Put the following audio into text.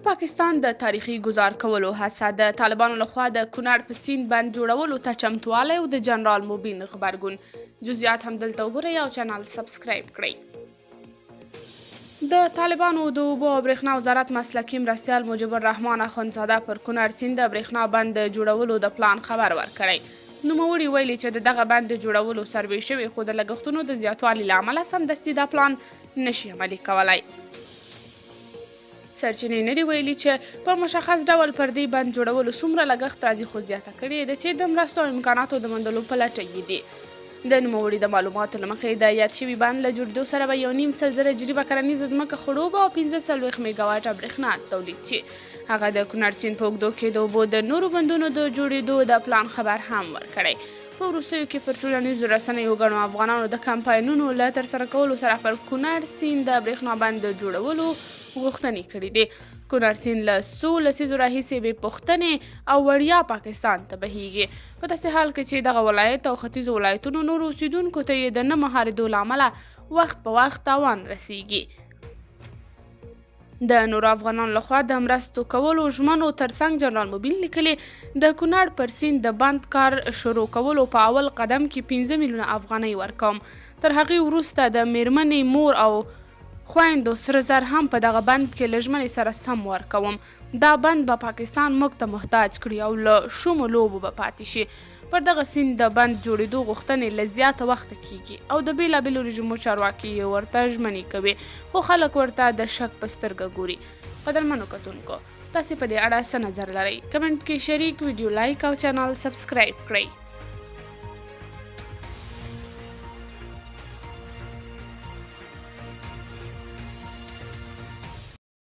پر پاکستان د تاریخي ګزار کولو هڅه د طالبانو لخوا د کونړ په سیند بند جوړولو ته چمتوالی او د جنرال مبین غبرګون. جزئیات هم دلته وګورئ او چینل سبسکرایب کړئ. د طالبانو د اوبو او برېښنا وزارت مسلکي مرستیال مجیب الرحمن اخندزاده پر کونړ سیند د برېښنا بند د جوړولو د پلان خبر ورکړی. نوموړي ویلي چې د دغه بند د جوړولو سروې شوی خو د لګښتونو د زیاتوالي له امله سمدستي دا پلان نشي عملي کولی. سرچینې نه دي ویلي چې په مشخص ډول پر دې بند جوړولو څومره لګښت راځي، خو زیاته کړې ده چې د مرستو او امکاناتو د موندلو په لټه یې دي. د نوموړي د معلوماتو له مخې د یاد شوي بند له جوړېدو سره به 1.5 جریبه کرنیزه ځمکه خړوبه او 45 میګاواټه برېښنا تولید شي. هغه د کونړ سیند په اوږدو کې د اوبو د نورو بندونو د جوړېدو د پلان خبر هم ورکړی. په وروستیو کې پر ټولنیزو رسنیو ګڼو افغانانو د کمپاینونو له ترسره کولو سره پر کونړ سیند د برېښنا بند د جوړولو غوښتنې کړې دي. کونړ سیند له څو لسیزو راهیسې بې پوښتنې او وړیا پاکستان ته بهیږي، په داسې حال کې چې دغه ولایت او ختیځو ولایتونو نورو اوسیدونکو ته یې د نه مهارېدو له امله وخت په وخت تاوان رسیږي. د نورو افغانانو لخوا د مرستو کولو ژمنو ترڅنګ جنرال مبین لیکلي د کونړ پر سیند د بند کار شروع کولو په اول قدم کې 15 میلیونه افغانۍ ورکوم. تر هغې وروسته د میرمنې مور او خویندو سره زر هم په دغه بند کې له ژمنې سره سم ورکوم. دا بند به پاکستان موږ ته محتاج کړي او له شومو لوبو به پاتې شي. پر دغه سیند د بند جوړېدو غوښتنې له زیاته وخته کیږي او د بېلابېلو رژیمو چارواکي یې ورته ژمنې کوي، خو خلک ورته د شک په سترګه ګوري. قدرمنو کتونکو، تاسې په دې اړه څه نظر لرئ؟ کمنټ کې شریک، ویډیو لایک او چینل سبسکرایب کړئ.